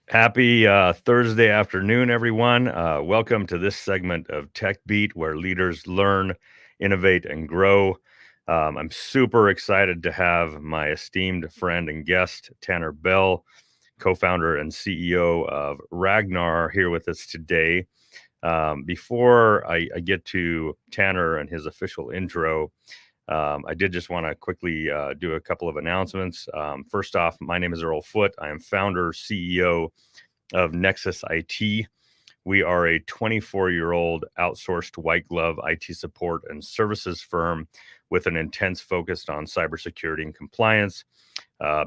Happy Thursday afternoon, everyone. Welcome to this segment of Tech Beat, where leaders learn, innovate, and grow. I'm super excited to have my esteemed friend and guest, Tanner Bell, co-founder and CEO of Ragnar, here with us today. Before I get to Tanner and his official intro, I did just want to quickly do a couple of announcements. First off, my name is Earl Foote. I am founder, CEO of Nexus IT. We are a 24-year-old outsourced white glove IT support and services firm with an intense focus on cybersecurity and compliance,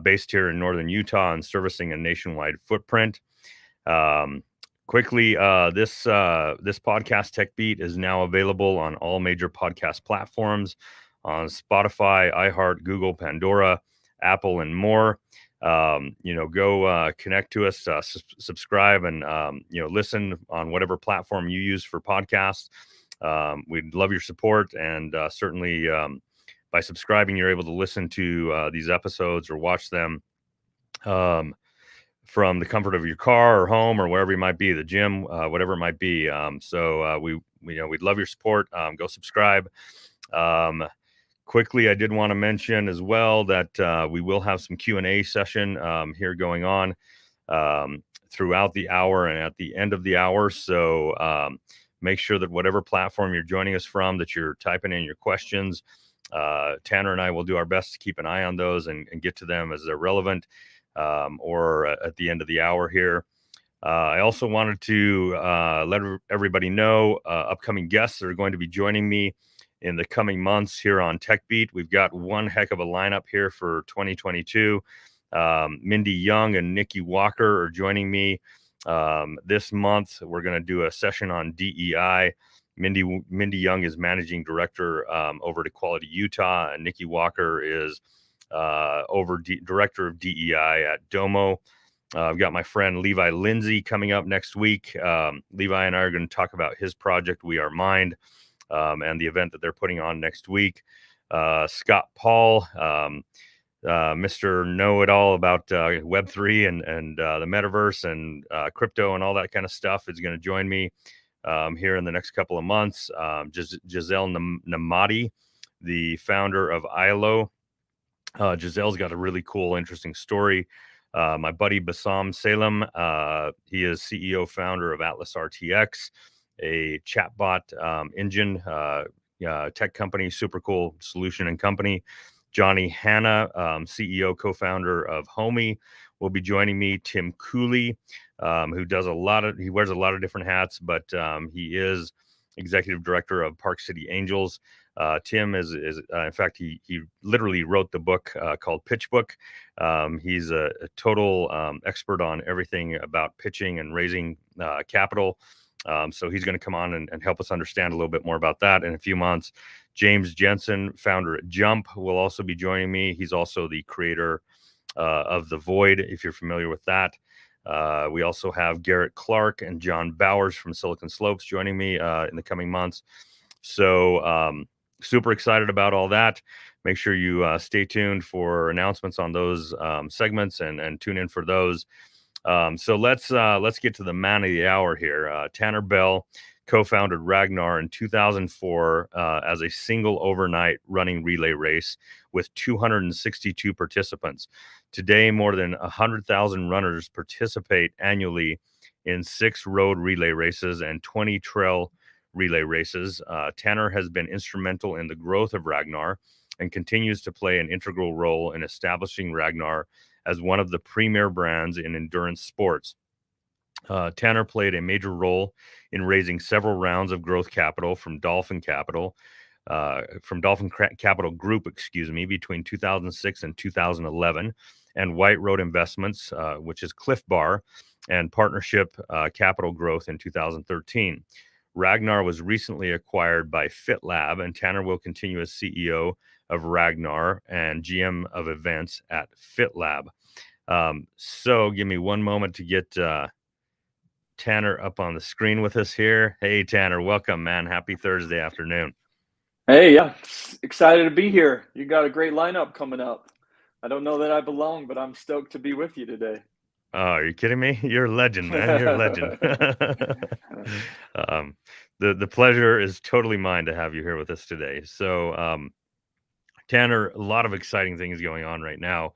based here in northern Utah and servicing a nationwide footprint. Um, Quickly, this podcast Tech Beat is now available on all major podcast platforms, on Spotify, iHeart, Google, Pandora, Apple, and more. Go connect to us, subscribe, and listen on whatever platform you use for podcasts. We'd love your support, and certainly by subscribing, you're able to listen to these episodes or watch them Um, from the comfort of your car or home or wherever you might be, the gym, whatever it might be. We'd love your support. Go subscribe. Um, Quickly, I did want to mention as well that we will have some Q&A session here going on throughout the hour and at the end of the hour. So make sure that whatever platform you're joining us from, that you're typing in your questions. Tanner and I will do our best to keep an eye on those and get to them as they're relevant, or at the end of the hour here. I also wanted to let everybody know upcoming guests that are going to be joining me in the coming months here on Tech Beat. We've got one heck of a lineup here for 2022. Mindy Young and Nikki Walker are joining me this month. We're going to do a session on DEI. Mindy Young is managing director over at Equality Utah, and Nikki Walker is director of DEI at Domo. I've got my friend Levi Lindsay coming up next week. Levi and I are going to talk about his project, We Are Mind, and the event that they're putting on next week. Scott Paul, Mr. Know-It-All about Web3 and the metaverse and crypto and all that kind of stuff, is going to join me here in the next couple of months. Giselle Namadi, the founder of ILO. Giselle's got a really cool, interesting story. My buddy Bassam Salem, he is CEO, founder of Atlas RTX, a chatbot engine tech company, super cool solution and company. Johnny Hanna, CEO, co-founder of Homey, will be joining me. Tim Cooley, who he wears a lot of different hats, but he is executive director of Park City Angels. Tim is in fact, he literally wrote the book called Pitch Book. He's a total expert on everything about pitching and raising capital. So he's going to come on and help us understand a little bit more about that in a few months. James Jensen, founder at Jump, will also be joining me. He's also the creator of The Void, if you're familiar with that. We also have Garrett Clark and John Bowers from Silicon Slopes joining me in the coming months. So super excited about all that. Make sure you stay tuned for announcements on those segments and tune in for those. So let's get to the man of the hour here. Tanner Bell co-founded Ragnar in 2004 as a single overnight running relay race with 262 participants. Today, more than 100,000 runners participate annually in 6 road relay races and 20 trail relay races. Tanner has been instrumental in the growth of Ragnar and continues to play an integral role in establishing Ragnar as one of the premier brands in endurance sports. Tanner played a major role in raising several rounds of growth capital from Dolphin Capital Group, between 2006 and 2011, and White Road Investments, which is Clif Bar, and Partnership Capital Growth in 2013. Ragnar was recently acquired by FitLab, and Tanner will continue as CEO of Ragnar and GM of events at FitLab. So give me one moment to get Tanner up on the screen with us here. Hey, Tanner, welcome, man. Happy Thursday afternoon. Hey, yeah, excited to be here. You got a great lineup coming up. I don't know that I belong, but I'm stoked to be with you today. Oh, are you kidding me? You're a legend, man. You're a legend. um, the pleasure is totally mine to have you here with us today. So, Tanner, a lot of exciting things going on right now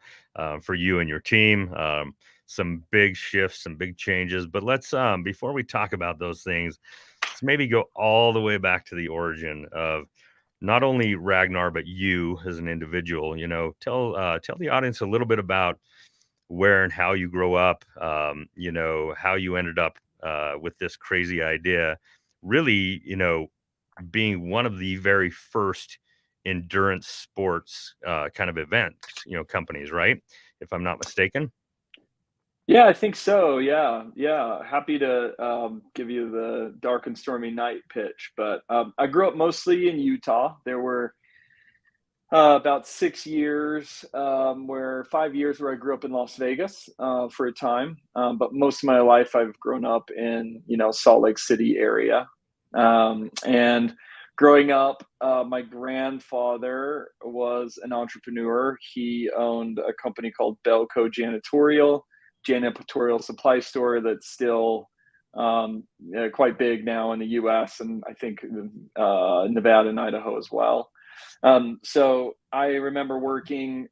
for you and your team. Some big shifts, some big changes. But let's, before we talk about those things, let's maybe go all the way back to the origin of not only Ragnar, but you as an individual. Tell the audience a little bit about where and how you grow up. How you ended up with this crazy idea. Really, being one of the very first endurance sports kind of events, companies, right? If I'm not mistaken. Yeah, I think so. Yeah, yeah. Happy to give you the dark and stormy night pitch. But I grew up mostly in Utah. There were about 6 years, where 5 years where I grew up in Las Vegas for a time. But most of my life, I've grown up in Salt Lake City area. And growing up, my grandfather was an entrepreneur. He owned a company called Belco Janitorial supply store that's still quite big now in the U.S. and I think Nevada and Idaho as well. So I remember working,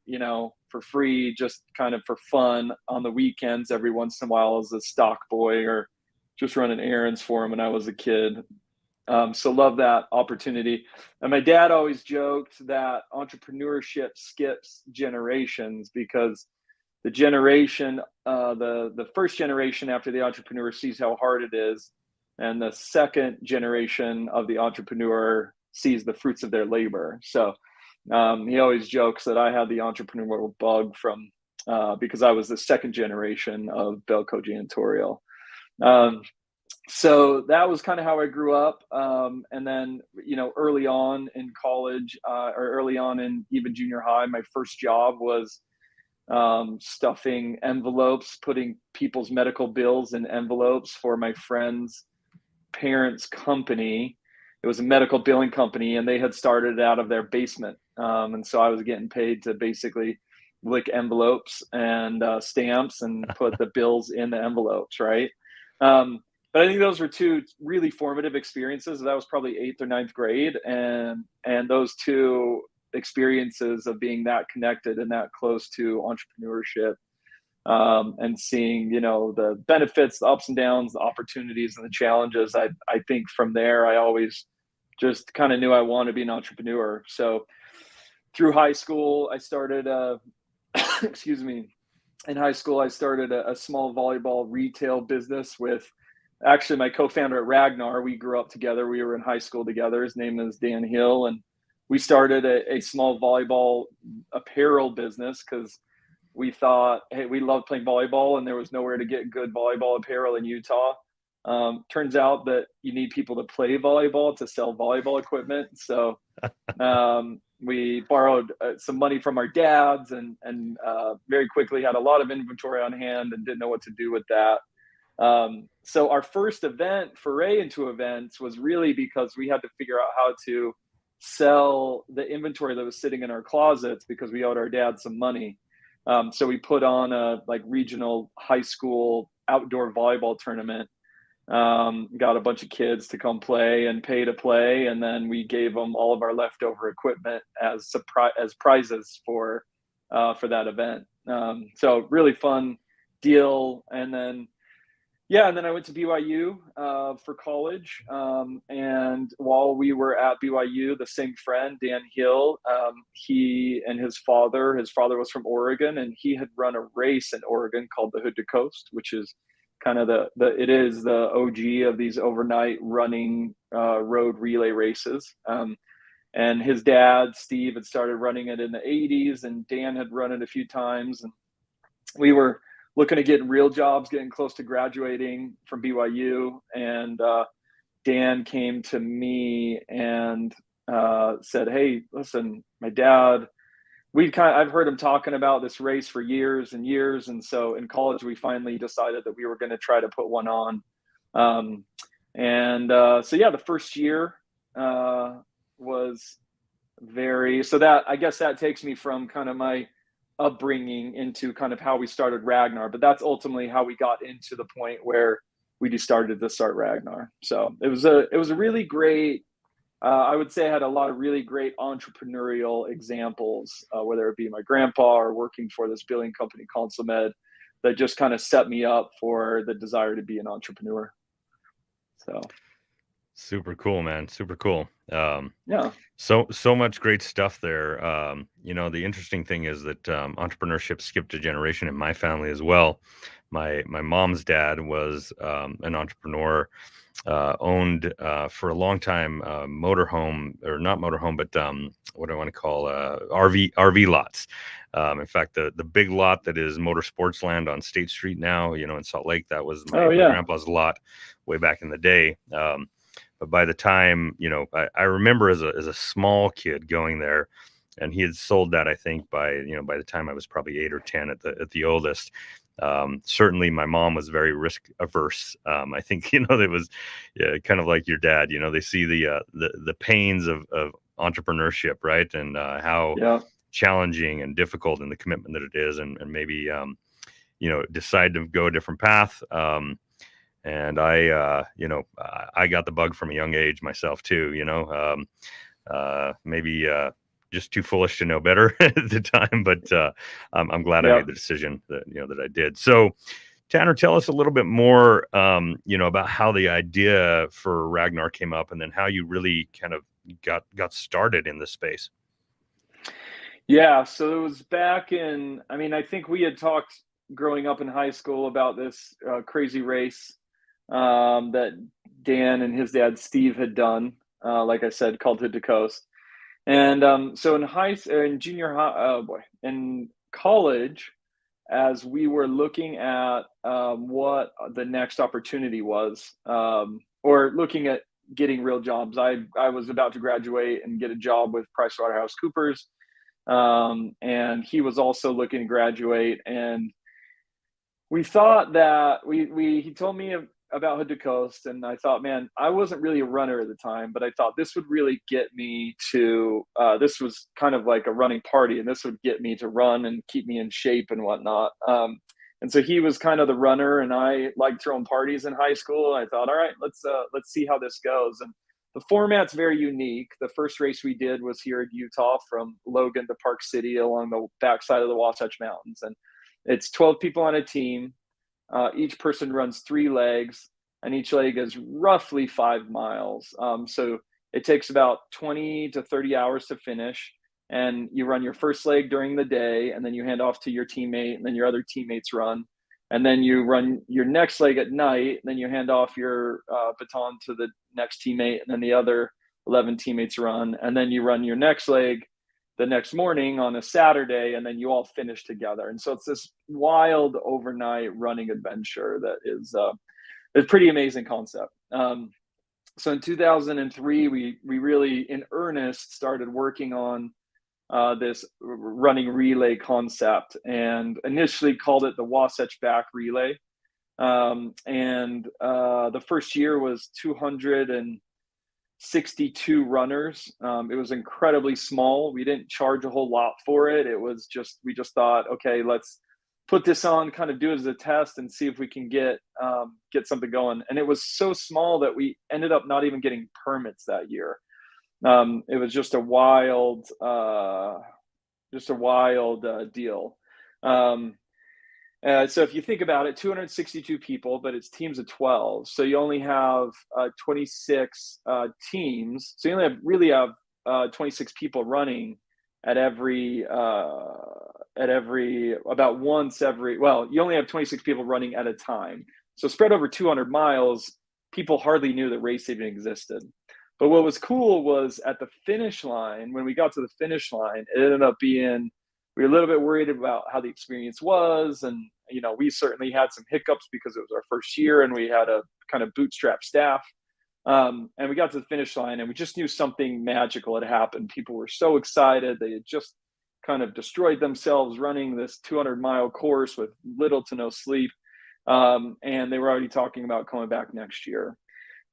for free, just kind of for fun on the weekends every once in a while as a stock boy or just running errands for him when I was a kid. So love that opportunity. And my dad always joked that entrepreneurship skips generations because the first generation after the entrepreneur sees how hard it is, and the second generation of the entrepreneur sees the fruits of their labor. So he always jokes that I had the entrepreneurial bug from because I was the second generation of Belco Janitorial. Um, so that was kind of how I grew up. And then, early on in college or early on in even junior high, my first job was stuffing envelopes, putting people's medical bills in envelopes for my friend's parents' company. It was a medical billing company, and they had started out of their basement. And so I was getting paid to basically lick envelopes and stamps and put the bills in the envelopes, right? But I think those were two really formative experiences. That was probably eighth or ninth grade, and those two experiences of being that connected and that close to entrepreneurship, and seeing the benefits, the ups and downs, the opportunities, and the challenges. I think from there I always just kind of knew I wanted to be an entrepreneur. So through high school, I started excuse me. In high school, I started a small volleyball retail business with actually my co-founder at Ragnar. We grew up together. We were in high school together. His name is Dan Hill, and we started a small volleyball apparel business because we thought, hey, we loved playing volleyball, and there was nowhere to get good volleyball apparel in Utah. Turns out that you need people to play volleyball to sell volleyball equipment. So we borrowed some money from our dads, and very quickly had a lot of inventory on hand and didn't know what to do with that. So our first foray into events, was really because we had to figure out how to sell the inventory that was sitting in our closets because we owed our dad some money. So we put on a regional high school outdoor volleyball tournament, got a bunch of kids to come play and pay to play, and then we gave them all of our leftover equipment as prizes for that event. So really fun deal. And then I went to BYU for college. And while we were at BYU, the same friend, Dan Hill, he and his father was from Oregon, and he had run a race in Oregon called the Hood to Coast, which is kind of it is the OG of these overnight running road relay races. And his dad, Steve, had started running it in the 80s, and Dan had run it a few times. And we were looking at getting real jobs, getting close to graduating from BYU. And Dan came to me and said, hey, listen, my dad, I've heard him talking about this race for years and years. And so in college, we finally decided that we were going to try to put one on. The first year was so that, I guess that takes me from kind of my upbringing into kind of how we started Ragnar, but that's ultimately how we got into the point where we decided to start Ragnar. So it was a really great. I would say I had a lot of really great entrepreneurial examples, whether it be my grandpa or working for this billing company, Consumed, that just kind of set me up for the desire to be an entrepreneur. So Super cool, man. Super cool. yeah, So much great stuff there. The interesting thing is that entrepreneurship skipped a generation in my family as well. My mom's dad was an entrepreneur, owned for a long time motorhome, or not motorhome, but what do I want to call RV lots. In fact, the big lot that is Motorsports Land on State Street now, in Salt Lake, that was oh my yeah, grandpa's lot way back in the day. But by the time, I remember as a small kid going there, and he had sold that, I think, by the time I was probably 8 or 10 at the oldest. Certainly my mom was very risk averse. I think, it was kind of like your dad. They see the pains of entrepreneurship, right? And how yeah, challenging and difficult, and the commitment that it is, and maybe decide to go a different path. And I got the bug from a young age myself too. Maybe just too foolish to know better at the time, but I'm glad I yeah. made the decision that I did. So, Tanner, tell us a little bit more, about how the idea for Ragnar came up, and then how you really kind of got started in this space. Yeah, so it was back in, I mean, I think we had talked growing up in high school about this crazy race that Dan and his dad Steve had done, like I said, called Hood to Coast. And so in junior high, oh boy, in college, as we were looking at what the next opportunity was, or looking at getting real jobs, I was about to graduate and get a job with PricewaterhouseCoopers, and he was also looking to graduate. And we thought that he told me about Hood to Coast, and I thought, man, I wasn't really a runner at the time, but I thought this would really get me to. This was kind of like a running party, and this would get me to run and keep me in shape and whatnot. And so he was kind of the runner, and I liked throwing parties in high school. I thought, all right, let's see how this goes. And the format's very unique. The first race we did was here in Utah, from Logan to Park City, along the backside of the Wasatch Mountains, and it's 12 people on a team. Each person runs 3 legs, and each leg is roughly 5 miles. So it takes about 20 to 30 hours to finish. And you run your first leg during the day, and then you hand off to your teammate, and then your other teammates run. And then you run your next leg at night, and then you hand off your baton to the next teammate, and then the other 11 teammates run. And then you run your next leg the next morning on a Saturday, and then you all finish together. And so it's this wild overnight running adventure that is a pretty amazing concept. So in 2003, we really in earnest started working on this running relay concept, and initially called it the Wasatch Back Relay. And the first year was 262 runners. It was incredibly small. We didn't charge a whole lot for it. We just thought, okay, let's put this on, kind of do it as a test, and see if we can get something going. And it was so small that we ended up not even getting permits that year. It was just a wild deal. So if you think about it, 262 people, but it's teams of 12. So you only have 26 teams. So you only have 26 people running at every about once every. Well, you only have 26 people running at a time. So spread over 200 miles, people hardly knew that race even existed. But what was cool was at the finish line, when we got to the finish line, it ended up being, we were a little bit worried about how the experience was. And, we certainly had some hiccups because it was our first year and we had a kind of bootstrap staff. And we got to the finish line and we just knew something magical had happened. People were so excited. They had just kind of destroyed themselves running this 200-mile course with little to no sleep. And they were already talking about coming back next year.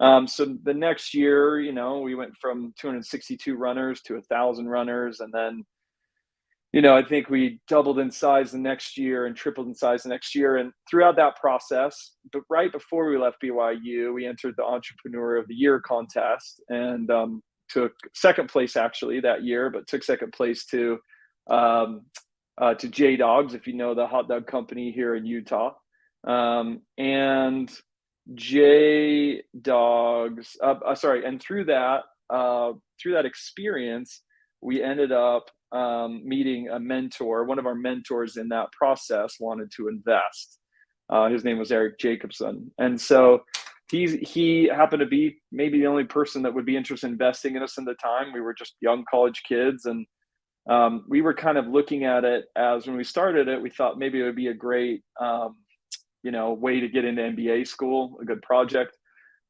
So the next year, we went from 262 runners to 1,000 runners. And then I think we doubled in size the next year and tripled in size the next year. And throughout that process, but right before we left BYU, we entered the Entrepreneur of the Year contest and took second place actually that year, but took second place um, to J Dogs, if you know the hot dog company here in Utah. And J Dogs, sorry, and through that experience, we ended up meeting a mentor. One of our mentors in that process wanted to invest. His name was Eric Jacobson, and so he happened to be maybe the only person that would be interested in investing in us in the time. We were just young college kids, and we were kind of looking at it as when we started it, we thought maybe it would be a great way to get into MBA school, a good project.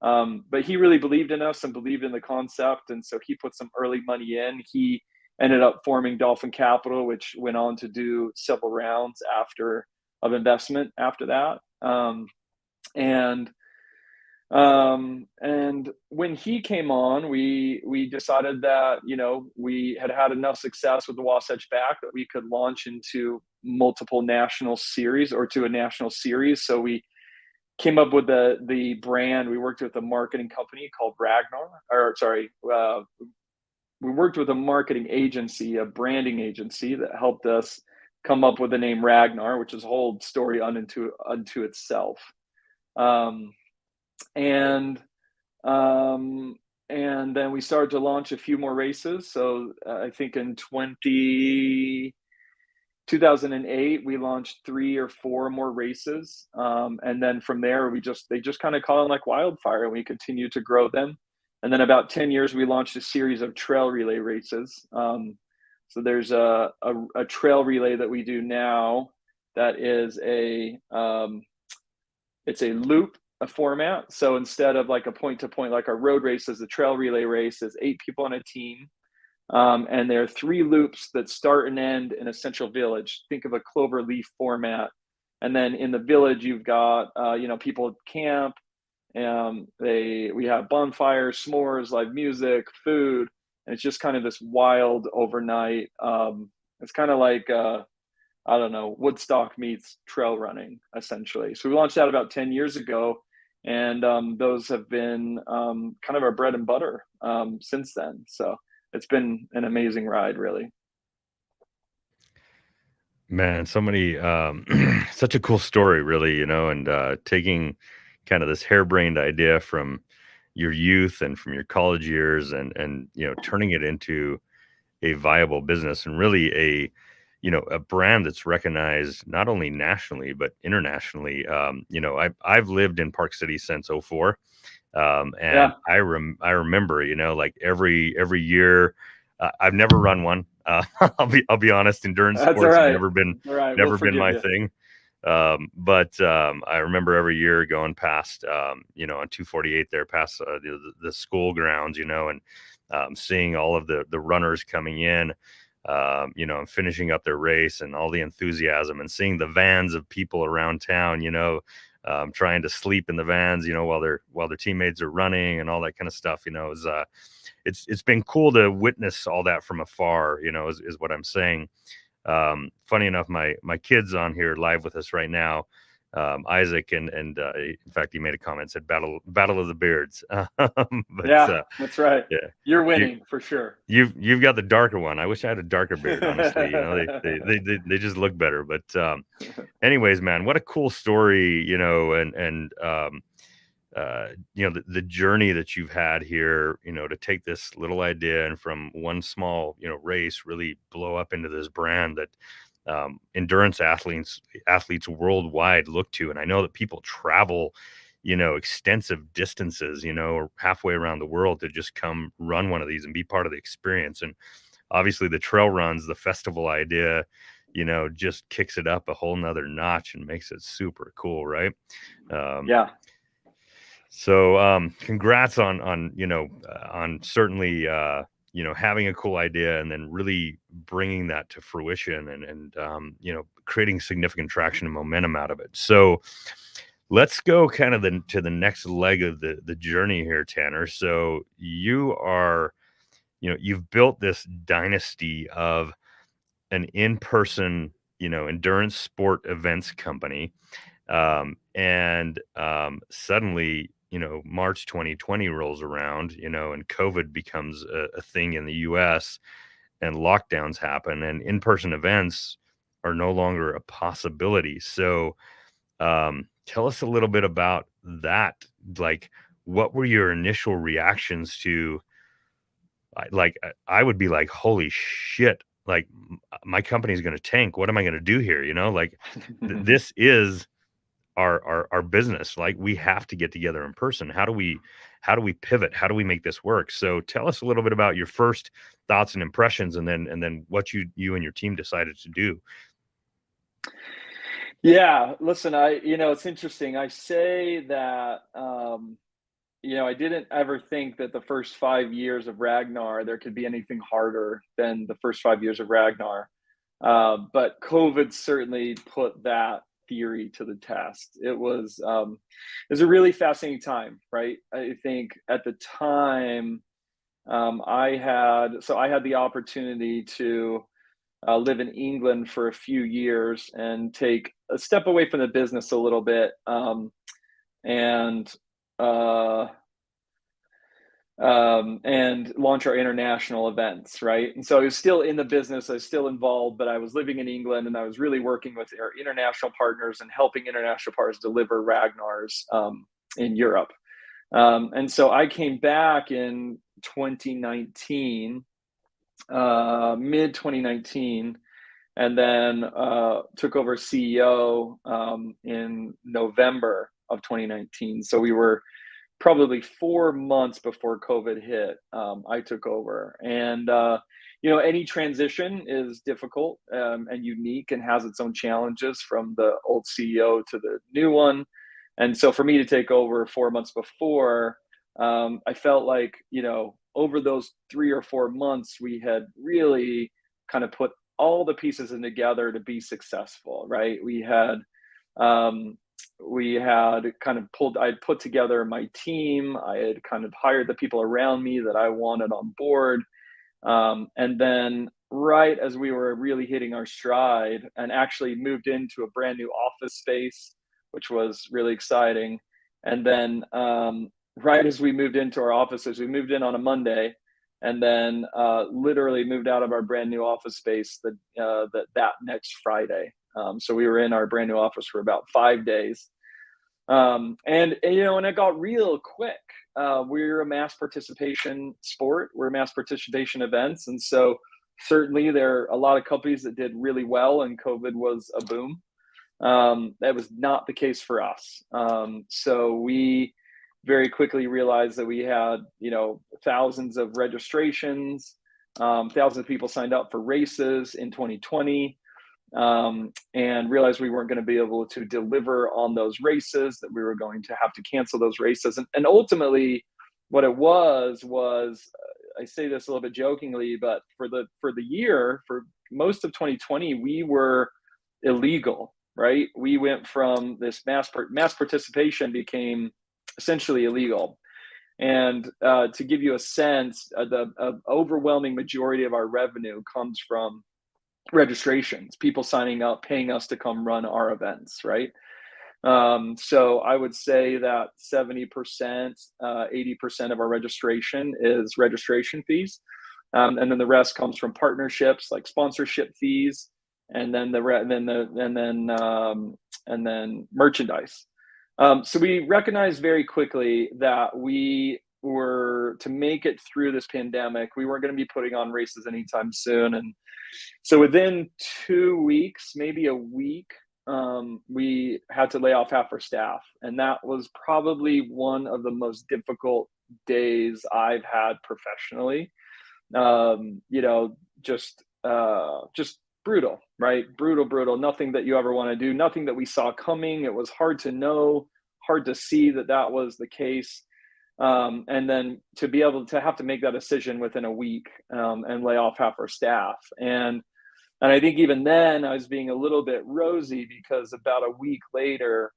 But he really believed in us and believed in the concept. And so he put some early money in. He ended up forming Dolphin Capital, which went on to do several rounds of investment after that. And when he came on, we decided that we had enough success with the Wasatch Back that we could launch into multiple national series or to a national series. So we came up with the brand. We worked with a marketing company called Ragnar, or sorry, we worked with a marketing agency, a branding agency that helped us come up with the name Ragnar, which is a whole story unto itself. And then we started to launch a few more races. So I think in 2008, we launched 3 or 4 more races. And then from there, they just kind of caught on like wildfire, and we continued to grow them. And then about 10 years, we launched a series of trail relay races. So there's a trail relay that we do now that is it's a loop, a format. So instead of like a point to point, like our road races, the trail relay race is 8 people on a team. And there are 3 loops that start and end in a central village. Think of a clover leaf format. And then in the village, you've got, people camp. We have bonfires, s'mores, live music, food. And it's just kind of this wild overnight. It's kind of like, I don't know, Woodstock meets trail running, essentially. So we launched that about 10 years ago. And those have been kind of our bread and butter since then. So it's been an amazing ride, really. Man, so many, such a cool story, really, and taking kind of this harebrained idea from your youth and from your college years and turning it into a viable business and really a brand that's recognized not only nationally but internationally. I've lived in Park City since '04. And Yeah, I remember, like every year, I've never run one. I'll be honest, endurance that's all sports have right. All right, we'll never been forgive my you. thing. But I remember every year going past, on 248 there past the school grounds, and seeing all of the runners coming in, and finishing up their race and all the enthusiasm and seeing the vans of people around town, trying to sleep in the vans, while their teammates are running and all that kind of stuff. It's been cool to witness all that from afar. Is what I'm saying. Funny enough, my kid's on here live with us right now. Isaac and in fact he made a comment, said battle of the beards. But Yeah, that's right. yeah, You're you winning for sure. you've got the darker one. I wish I had a darker beard, honestly. They just look better. But anyways, man, what a cool story, and the journey that you've had here, to take this little idea and from one small, race really blow up into this brand that endurance athletes worldwide look to. And I know that people travel, extensive distances, or halfway around the world to just come run one of these and be part of the experience. And obviously the trail runs, the festival idea, just kicks it up a whole nother notch and makes it super cool, right? Um, Yeah, so congrats on certainly having a cool idea and then really bringing that to fruition and creating significant traction and momentum out of it. So let's go kind of to the next leg of the journey here, Tanner. So you are, you've built this dynasty of an in-person, endurance sport events company. Suddenly, March 2020 rolls around, and COVID becomes a thing in the US, and lockdowns happen, and in-person events are no longer a possibility. So, tell us a little bit about that. Like, what were your initial reactions to, I would be like, holy shit, like my company's going to tank. What am I going to do here? Like this is our business. Like we have to get together in person. How do we pivot? How do we make this work? So tell us a little bit about your first thoughts and impressions, and then what you and your team decided to do. Yeah, listen, it's interesting. I say that, I didn't ever think that the first 5 years of Ragnar, there could be anything harder than the first 5 years of Ragnar. But COVID certainly put that theory to the test. It was a really fascinating time, right? I think at the time, I had the opportunity to live in England for a few years and take a step away from the business a little bit, and uh, and launch our international events, right? And so I was still in the business, I was still involved, but I was living in England and I was really working with our international partners and helping international partners deliver Ragnar's in Europe. And so I came back in 2019, mid 2019, and then took over CEO in November of 2019. So we were probably 4 months before COVID hit. I took over, and any transition is difficult and unique, and has its own challenges from the old CEO to the new one. And so for me to take over 4 months before, I felt like, over those 3 or 4 months, we had really kind of put all the pieces in together to be successful, right? We had kind of I'd put together my team. I had kind of hired the people around me that I wanted on board. And then right as we were really hitting our stride, and actually moved into a brand new office space, which was really exciting. And then right as we moved into our offices, we moved in on a Monday, and then literally moved out of our brand new office space that next Friday. So we were in our brand new office for about 5 days. And it got real quick. We're a mass participation sport. We're mass participation events. And so certainly there are a lot of companies that did really well and COVID was a boom. That was not the case for us. So we very quickly realized that we had, thousands of registrations, thousands of people signed up for races in 2020, and realized we weren't going to be able to deliver on those races, that we were going to have to cancel those races. And ultimately, what it was, I say this a little bit jokingly, but for the year, for most of 2020, we were illegal, right? We went from this mass participation became essentially illegal. And to give you a sense, the overwhelming majority of our revenue comes from registrations, people signing up, paying us to come run our events, right? So I would say that 70%, 80% of our registration is registration fees. And then the rest comes from partnerships like sponsorship fees, and then and then merchandise. So we recognized very quickly that we were to make it through this pandemic. We weren't going to be putting on races anytime soon, and so within 2 weeks, maybe a week, we had to lay off half our staff, and that was probably one of the most difficult days I've had professionally. Just brutal, right? Brutal, brutal. Nothing that you ever want to do. Nothing that we saw coming. It was hard to know, hard to see that was the case. And then to be able to have to make that decision within a week, and lay off half our staff. And I think even then I was being a little bit rosy, because about a week later,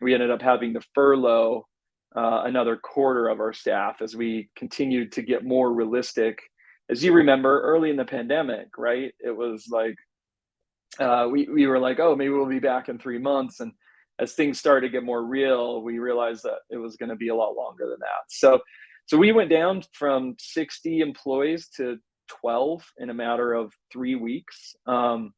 we ended up having to furlough another quarter of our staff as we continued to get more realistic as you remember, early in the pandemic, right? It was like, we were like, oh, maybe we'll be back in 3 months. And as things started to get more real, we realized that it was going to be a lot longer than that. So we went down from 60 employees to 12 in a matter of 3 weeks. And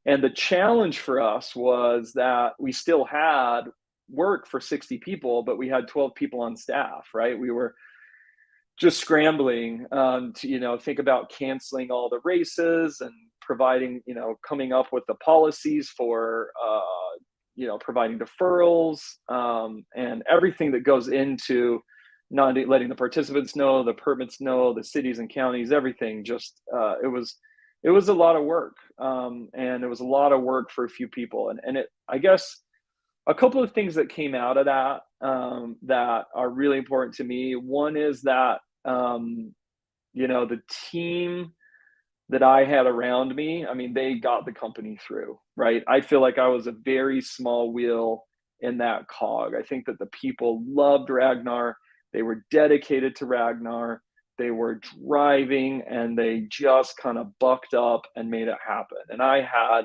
the challenge for us was that we still had work for 60 people, but we had 12 people on staff, right? We were just scrambling to, think about canceling all the races and providing, coming up with the policies for, providing deferrals, and everything that goes into not letting the participants know, the permits know, the cities and counties, everything. Just it was a lot of work, and it was a lot of work for a few people. And I guess a couple of things that came out of that, that are really important to me. One is that, the team that I had around me, I mean, they got the company through, right? I feel like I was a very small wheel in that cog. I think that the people loved Ragnar. They were dedicated to Ragnar. They were driving, and they just kind of bucked up and made it happen. And I had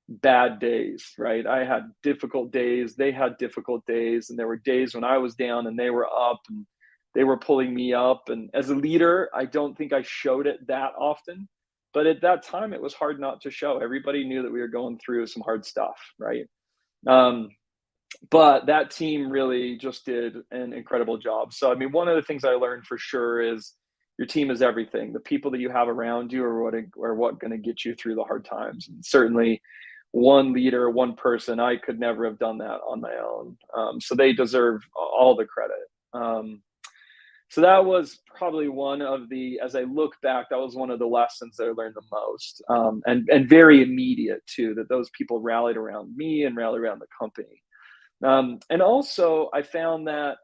bad days, right? I had difficult days. They had difficult days. And there were days when I was down and they were up, and they were pulling me up. And as a leader, I don't think I showed it that often. But at that time, it was hard not to show. Everybody knew that we were going through some hard stuff, right? But that team really just did an incredible job. So, I mean, one of the things I learned for sure is your team is everything. The people that you have around you are what going to get you through the hard times. And certainly, one leader, one person, I could never have done that on my own. So they deserve all the credit. So that was probably one of the, as I look back, that was one of the lessons that I learned the most, and very immediate too, that those people rallied around me and rallied around the company. And also I found that,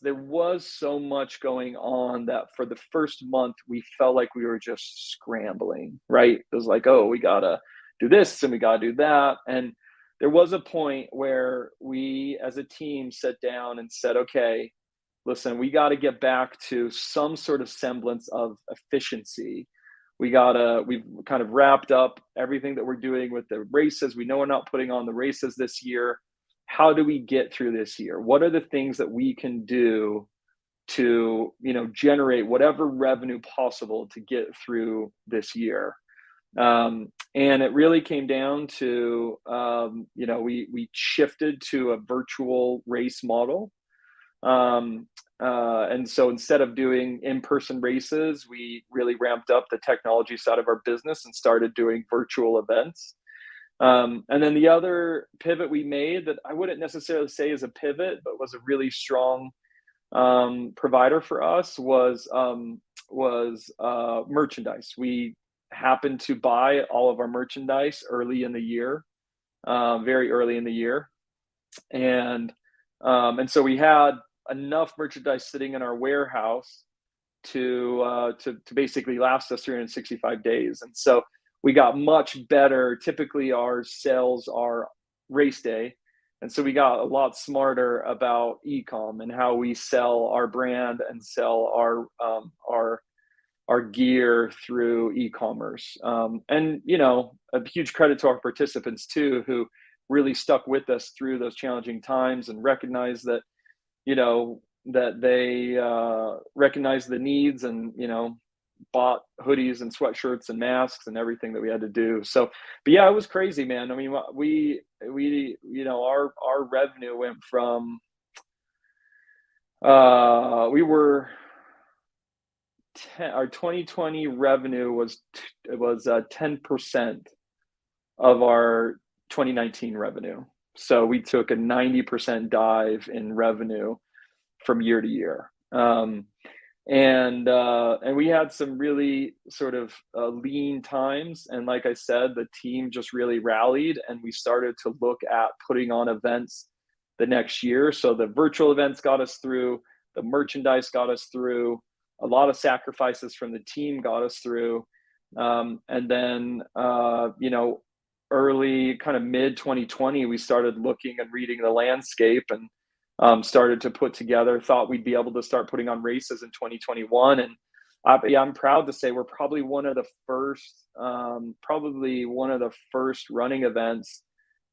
there was so much going on that for the first month, we felt like we were just scrambling, right? It was like, oh, we gotta do this and we gotta do that. And there was a point where we as a team sat down and said, okay, listen, we got to get back to some sort of semblance of efficiency. We've kind of wrapped up everything that we're doing with the races. We know we're not putting on the races this year. How do we get through this year? What are the things that we can do to, generate whatever revenue possible to get through this year? And it really came down to, we shifted to a virtual race model. And so instead of doing in-person races, we really ramped up the technology side of our business and started doing virtual events. And then the other pivot we made, that I wouldn't necessarily say is a pivot, but was a really strong provider for us, was merchandise. We happened to buy all of our merchandise early in the year, very early in the year. And so we had enough merchandise sitting in our warehouse to basically last us 365 days. And so we got much better. Typically our sales are race day. And so we got a lot smarter about e-com and how we sell our brand and sell our gear through e-commerce. And, a huge credit to our participants too, who really stuck with us through those challenging times and recognized that, that they recognized the needs and, bought hoodies and sweatshirts and masks and everything that we had to do. So, but yeah, it was crazy, man. I mean, our revenue went from, our 2020 revenue was 10% of our 2019 revenue. So we took a 90% dive in revenue from year to year. And we had some really sort of lean times. And like I said, the team just really rallied, and we started to look at putting on events the next year. So the virtual events got us through, the merchandise got us through, a lot of sacrifices from the team got us through. And then, early kind of mid 2020, we started looking and reading the landscape, and started to put together. Thought we'd be able to start putting on races in 2021, and yeah, I'm proud to say we're probably one of the first running events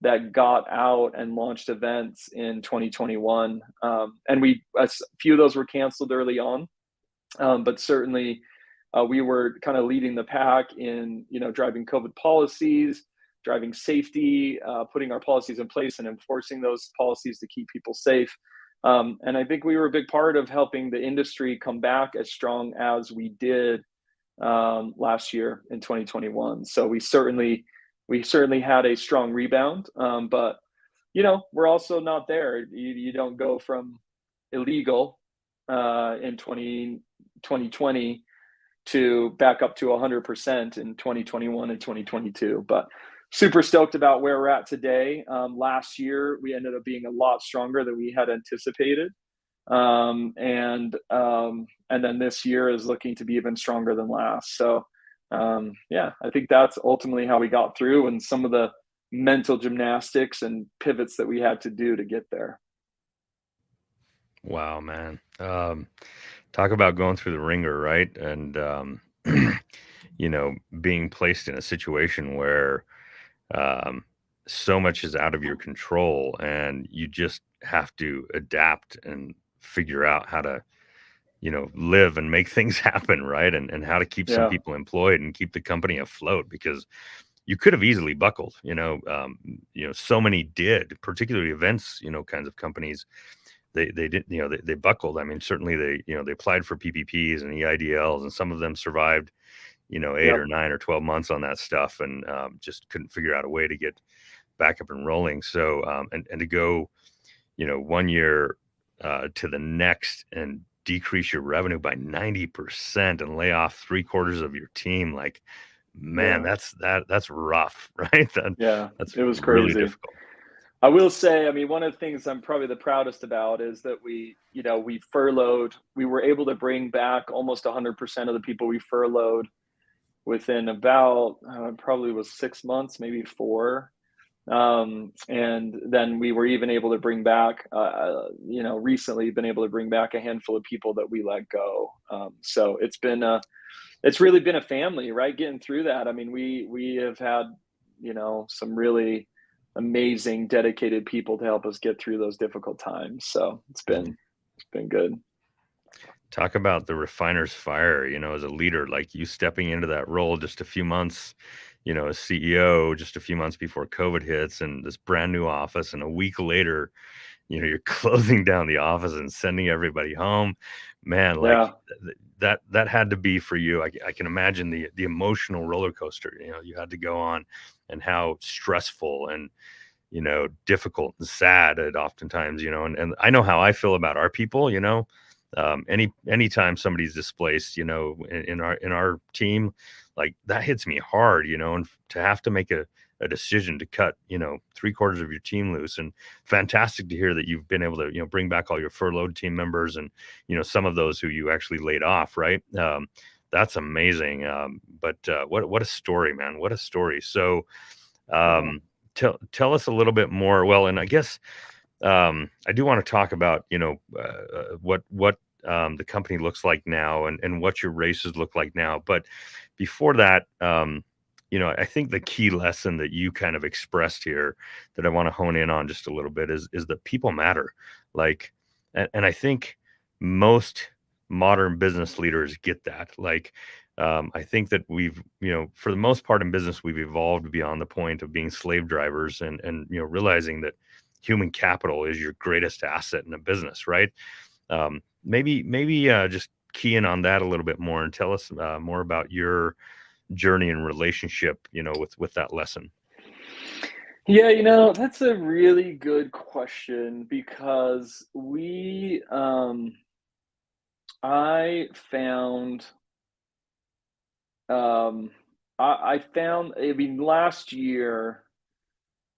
that got out and launched events in 2021. And a few of those were canceled early on, but certainly we were kind of leading the pack in, driving COVID policies, driving safety, putting our policies in place and enforcing those policies to keep people safe. And I think we were a big part of helping the industry come back as strong as we did last year in 2021. So we certainly had a strong rebound, but we're also not there. You don't go from illegal in 2020 to back up to 100% in 2021 and 2022. But super stoked about where we're at today. Last year, we ended up being a lot stronger than we had anticipated. And then this year is looking to be even stronger than last. So, yeah, I think that's ultimately how we got through, and some of the mental gymnastics and pivots that we had to do to get there. Wow, man. Talk about going through the ringer, right? And, being placed in a situation where so much is out of your control and you just have to adapt and figure out how to, live and make things happen, right? And how to keep some Yeah. people employed and keep the company afloat, because you could have easily buckled, so many did, particularly events, kinds of companies. They did, they buckled. I mean, certainly they applied for PPPs and EIDLs, and some of them survived, 8 Yep. or 9 or 12 months on that stuff, and just couldn't figure out a way to get back up and rolling. So, and to go, 1 year to the next and decrease your revenue by 90% and lay off 3/4 of your team, like, man, Yeah. that's rough, right? Yeah. That's It was really crazy. difficult. I will say, I mean, one of the things I'm probably the proudest about is that we were able to bring back almost 100% of the people we furloughed within about probably was 6 months, maybe four. And then we were even able to bring back, recently been able to bring back a handful of people that we let go. So it's really been a family, right? Getting through that. I mean, we have had, some really amazing, dedicated people to help us get through those difficult times. So it's been good. Talk about the refiner's fire, as a leader, like you stepping into that role just a few months, as CEO, just a few months before COVID hits, and this brand new office. And a week later, you're closing down the office and sending everybody home. Man, like Yeah. that had to be for you. I can imagine the emotional roller coaster, you had to go on, and how stressful and, difficult and sad it oftentimes, and I know how I feel about our people, anytime somebody's displaced, in our team, like that hits me hard, and to have to make a decision to cut, 3/4 of your team loose. And fantastic to hear that you've been able to, bring back all your furloughed team members, and, some of those who you actually laid off, right? That's amazing. But what a story, man. What a story. So, Yeah. tell us a little bit more. Well, and I guess I do want to talk about, what the company looks like now, and what your races look like now. But before that, I think the key lesson that you kind of expressed here that I want to hone in on just a little bit is that people matter. Like, and I think most modern business leaders get that. Like, I think that we've, for the most part in business, we've evolved beyond the point of being slave drivers, and realizing that human capital is your greatest asset in a business, right? Maybe just key in on that a little bit more, and tell us more about your journey and relationship, with that lesson. Yeah, that's a really good question because I found, um, I mean, last year,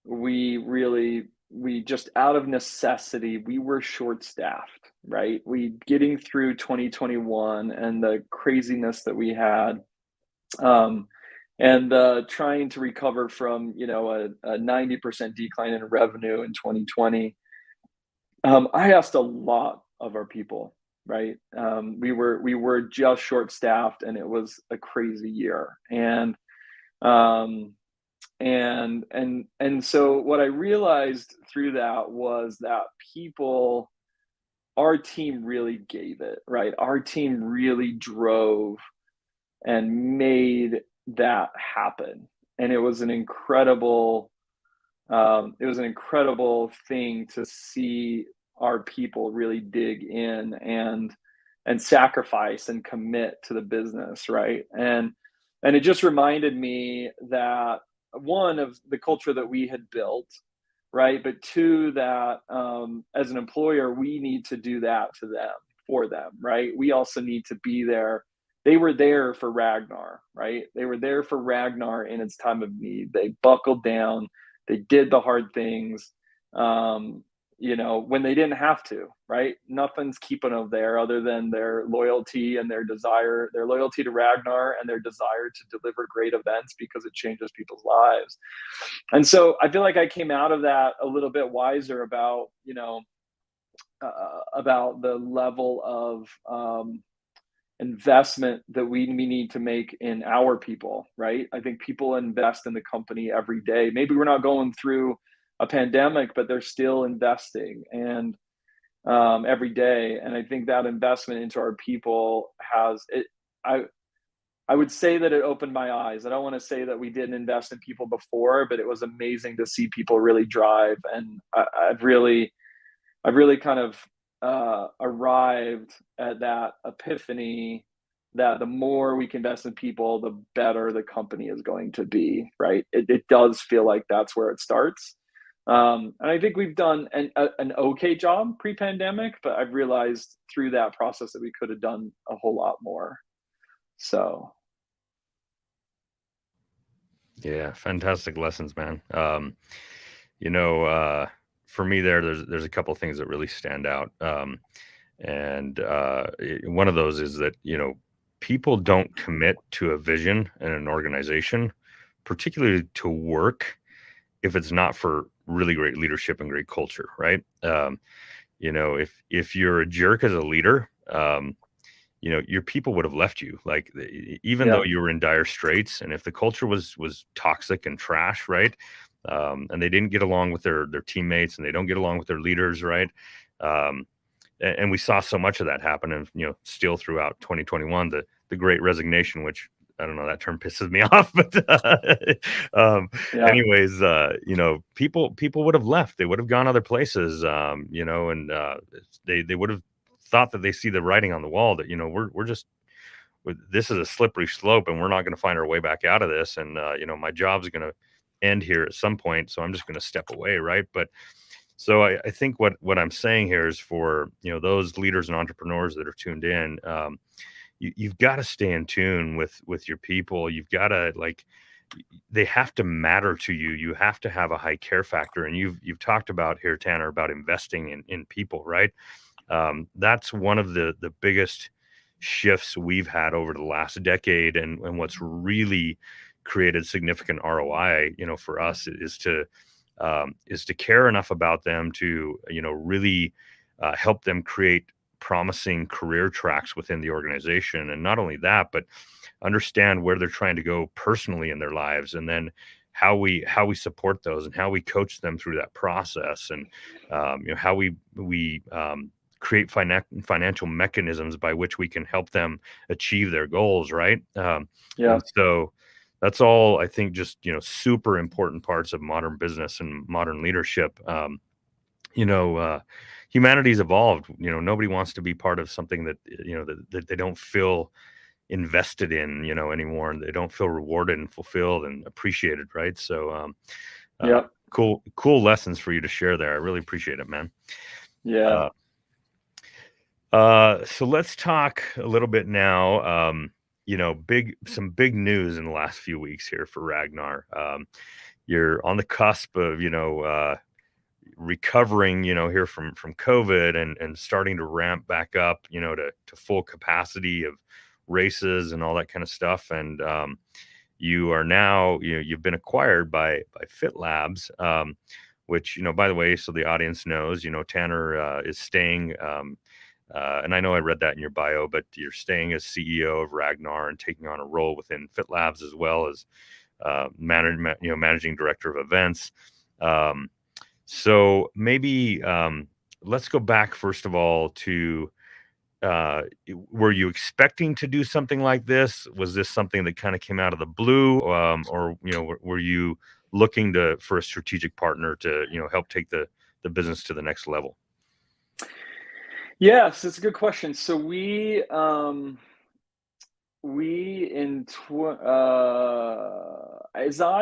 we just out of necessity, we were short staffed, right? We getting through 2021 and the craziness that we had, um, and trying to recover from, a 90% decline in revenue in 2020. I asked a lot of our people, right? We were just short staffed, and it was a crazy year. Um, and so what I realized through that was that people, our team really gave it, right? Our team really drove and made that happen, and it was an incredible thing to see our people really dig in and sacrifice and commit to the business, right? And it just reminded me that, one, of the culture that we had built, right? But two, that as an employer, we need to do that to them, for them, right? We also need to be there. They were there for Ragnar, right? They were there for Ragnar in its time of need. They buckled down. They did the hard things, um, when they didn't have to, right? Nothing's keeping them there other than their loyalty and their desire, their loyalty to Ragnar, and their desire to deliver great events because it changes people's lives. And so I feel like I came out of that a little bit wiser about, about the level of investment that we need to make in our people, right? I think people invest in the company every day. Maybe we're not going through a pandemic, but they're still investing, and every day. And I think that investment into our people has it. I would say that it opened my eyes. I don't want to say that we didn't invest in people before, but it was amazing to see people really drive. And I've really kind of arrived at that epiphany that the more we can invest in people, the better the company is going to be. Right? It does feel like that's where it starts. And I think we've done an okay job pre-pandemic, but I've realized through that process that we could have done a whole lot more. So Yeah, fantastic lessons, man. You know, for me, there's a couple things that really stand out, and one of those is that people don't commit to a vision in an organization, particularly to work, if it's not for really great leadership and great culture, right? If you're a jerk as a leader, your people would have left you. Like, even though yeah, you were in dire straits, and if the culture was toxic and trash, right? And they didn't get along with their teammates, and they don't get along with their leaders, right? Um, and we saw so much of that happen, and still throughout 2021, the Great Resignation, which I don't know, that term pisses me off, but yeah, anyways, people would have left. They would have gone other places, and they would have thought that they see the writing on the wall that we're just this is a slippery slope, and we're not going to find our way back out of this, and my job's going to end here at some point, so I'm just going to step away, right? But so I think what I'm saying here is for those leaders and entrepreneurs that are tuned in, you've got to stay in tune with your people. You've got to, like, they have to matter to you. You have to have a high care factor, and you've talked about here, Tanner, about investing in people, right? That's one of the biggest shifts we've had over the last decade, and what's really created significant ROI, for us is to care enough about them to really help them create promising career tracks within the organization, and not only that, but understand where they're trying to go personally in their lives, and then how we support those, and how we coach them through that process, and how we create financial mechanisms by which we can help them achieve their goals, right? yeah, And so that's all, I think, just super important parts of modern business and modern leadership. You know, uh, Humanity's evolved. Nobody wants to be part of something that they don't feel invested in, anymore, and they don't feel rewarded and fulfilled and appreciated, right? So, yeah, cool lessons for you to share there. I really appreciate it, man. yeah. Uh, so let's talk a little bit now. Some big news in the last few weeks here for Ragnar. You're on the cusp of, recovering, here from COVID, and starting to ramp back up, to full capacity of races and all that kind of stuff. And you are now, you've been acquired by Fit Labs. which, by the way, so the audience knows, Tanner is staying. And I know I read that in your bio, but you're staying as CEO of Ragnar and taking on a role within Fit Labs as well as managing director of events. So maybe let's go back first of all to were you expecting to do something like this? Was this something that kind of came out of the blue, or were you looking for a strategic partner to help take the business to the next level? Yes, it's a good question. So as we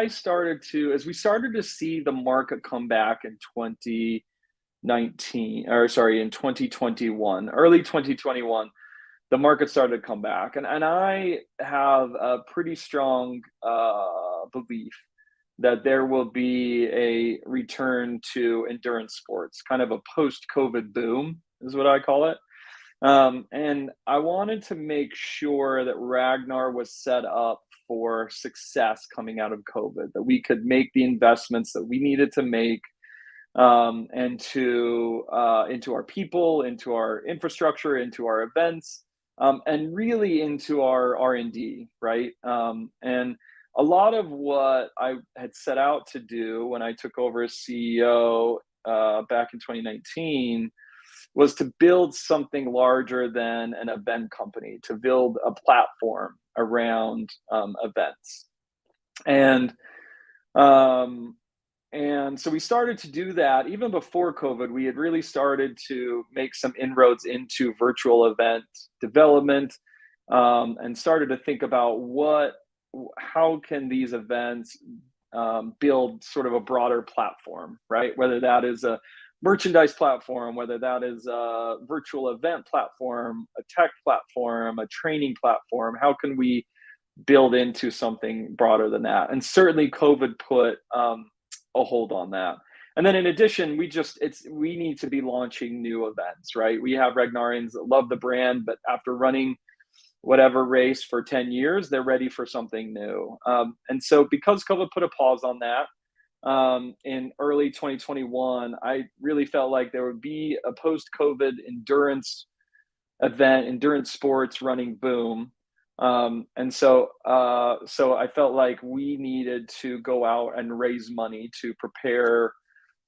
started to see the market come back in 2019, or sorry, in 2021, early 2021, the market started to come back, and I have a pretty strong belief that there will be a return to endurance sports, kind of a post-COVID boom, is what I call it. And I wanted to make sure that Ragnar was set up for success coming out of COVID, that we could make the investments that we needed to make, and into our people, into our infrastructure, into our events, and really into our R&D, right? And a lot of what I had set out to do when I took over as CEO back in 2019 was to build something larger than an event company, to build a platform around events. And so we started to do that. Even before COVID, we had really started to make some inroads into virtual event development, and started to think about how can these events build sort of a broader platform, right? Whether that is a merchandise platform, whether that is a virtual event platform, a tech platform, a training platform, how can we build into something broader than that? And certainly COVID put a hold on that. And then in addition, we need to be launching new events, right? We have Ragnarians that love the brand, but after running whatever race for 10 years, they're ready for something new. And so because COVID put a pause on that, in early 2021, I really felt like there would be a post-COVID endurance sports running boom. And so I felt like we needed to go out and raise money to prepare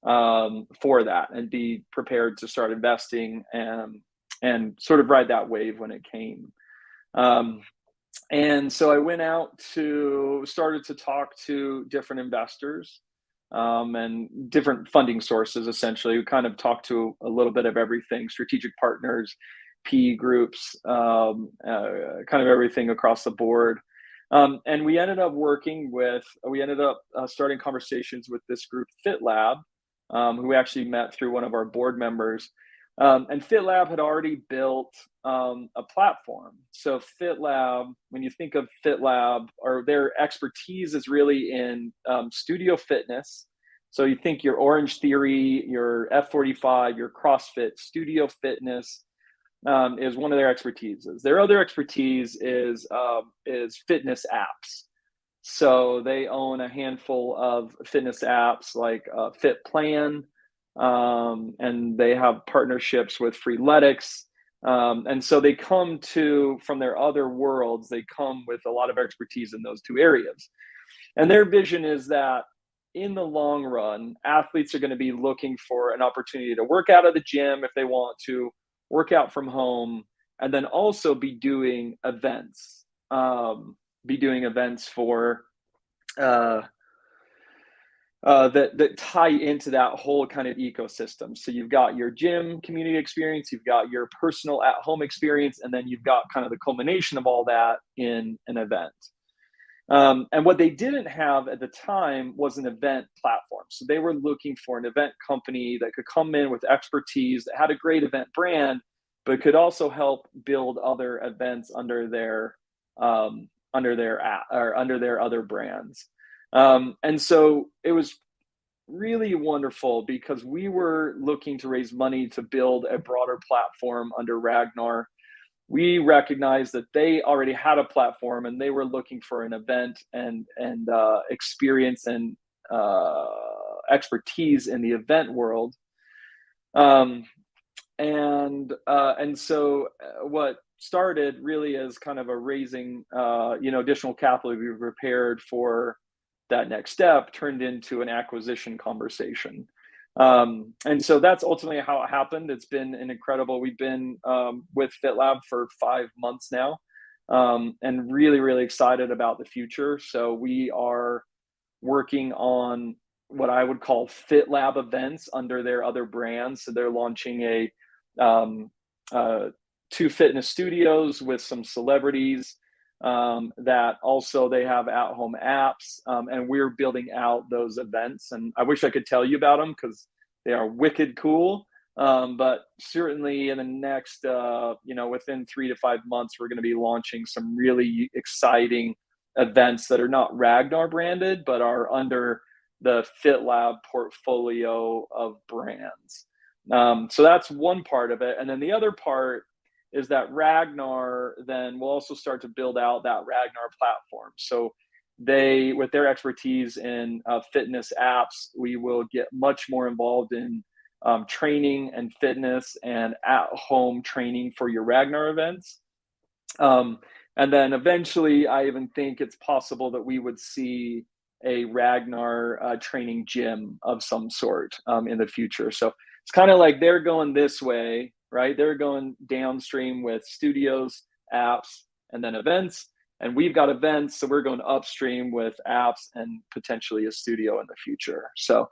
for that and be prepared to start investing and sort of ride that wave when it came. And so I went out started to talk to different investors, and different funding sources. Essentially, we kind of talked to a little bit of everything: strategic partners, PE groups, kind of everything across the board. And we ended up starting conversations with this group, Fit Lab, who we actually met through one of our board members. And Fit Lab had already built a platform. So Fit Lab, when you think of Fit Lab, or their expertise is really in studio fitness. So you think your Orange Theory, your F45, your CrossFit, studio fitness is one of their expertises. Their other expertise is fitness apps. So they own a handful of fitness apps like Fit Plan, and they have partnerships with Freeletics. And so they from their other worlds, they come with a lot of expertise in those two areas. And their vision is that in the long run, athletes are going to be looking for an opportunity to work out at the gym if they want to, work out from home, and then also be doing events, for that tie into that whole kind of ecosystem. So you've got your gym community experience, you've got your personal at-home experience, and then you've got kind of the culmination of all that in an event. And what they didn't have at the time was an event platform. So they were looking for an event company that could come in with expertise, that had a great event brand, but could also help build other events under their app or under their other brands. And so it was really wonderful because we were looking to raise money to build a broader platform under Ragnar. We recognized that they already had a platform and they were looking for an event and experience and expertise in the event world. Um, and so what started really as kind of a raising, additional capital to be prepared for that next step turned into an acquisition conversation. And so that's ultimately how it happened. It's been an incredible, we've been with FitLab for 5 months now, and really, really excited about the future. So we are working on what I would call FitLab events under their other brands. So they're launching um, 2 fitness studios with some celebrities, that also they have at-home apps, and we're building out those events. And I wish I could tell you about them because they are wicked cool. But certainly in the next, within 3 to 5 months, we're going to be launching some really exciting events that are not Ragnar branded, but are under the FitLab portfolio of brands. So that's one part of it. And then the other part is that Ragnar then will also start to build out that Ragnar platform. So they, with their expertise in fitness apps, we will get much more involved in training and fitness and at-home training for your Ragnar events. And then eventually, I even think it's possible that we would see a Ragnar training gym of some sort in the future. So it's kind of like they're going this way, right? They're going downstream with studios, apps, and then events. And we've got events, so we're going upstream with apps and potentially a studio in the future. So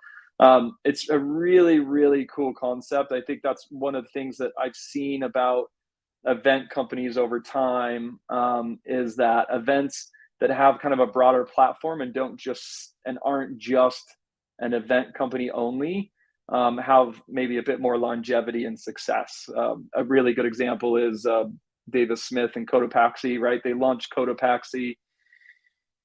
it's a really, really cool concept. I think that's one of the things that I've seen about event companies over time, is that events that have kind of a broader platform and aren't just an event company only, have maybe a bit more longevity and success. A really good example is Davis Smith and Cotopaxi, right? They launched Cotopaxi.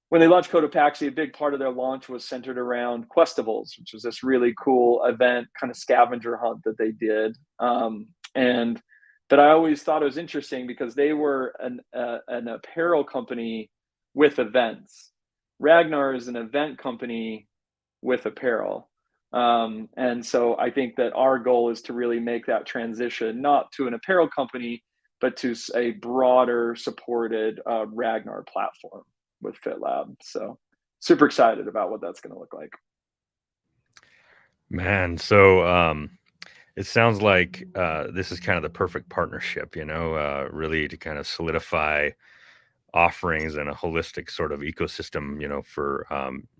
When they launched Cotopaxi, a big part of their launch was centered around Questivals, which was this really cool event, kind of scavenger hunt that they did. But I always thought it was interesting because they were an apparel company with events. Ragnar is an event company with apparel. And so I think that our goal is to really make that transition, not to an apparel company, but to a broader supported Ragnar platform with FitLab. So super excited about what that's going to look like. Man, so it sounds like this is kind of the perfect partnership, really to kind of solidify offerings and a holistic sort of ecosystem, for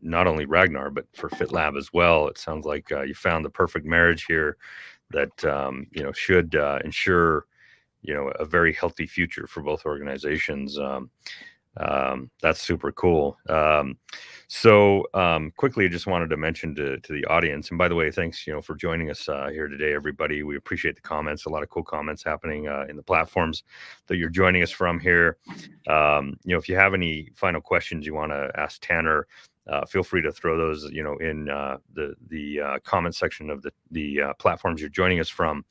not only Ragnar, but for FitLab as well. It sounds like you found the perfect marriage here that, should ensure, a very healthy future for both organizations. That's super cool. So quickly, I just wanted to mention to the audience, and by the way, thanks, for joining us here today, everybody. We appreciate the comments. A lot of cool comments happening in the platforms that you're joining us from here. If you have any final questions you want to ask Tanner, feel free to throw those, in the comment section of the platforms you're joining us from.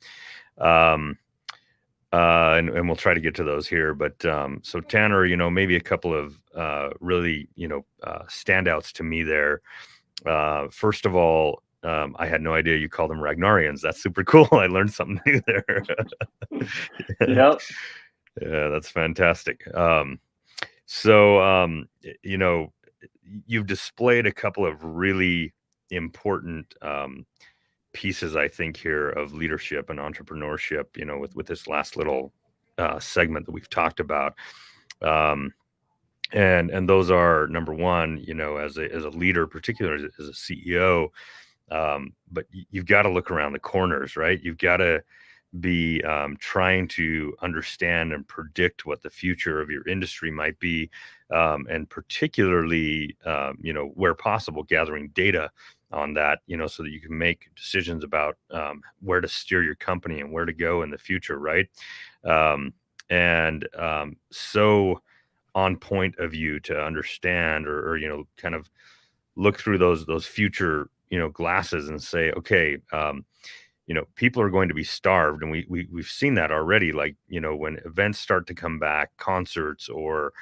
And we'll try to get to those here. But so Tanner, maybe a couple of really, standouts to me there. First of all, I had no idea you called them Ragnarians. That's super cool. I learned something new there. Yep. Yeah, that's fantastic. So, you've displayed a couple of really important pieces, I think, here of leadership and entrepreneurship, with this last little segment that we've talked about. And those are, number one, as a leader, particularly as a CEO, but you've got to look around the corners, right? You've got to be trying to understand and predict what the future of your industry might be, and particularly, where possible, gathering data on that, so that you can make decisions about where to steer your company and where to go in the future, right? So on point of you to understand or kind of look through those future glasses and say, okay, people are going to be starved, and we've seen that already. Like, when events start to come back, concerts or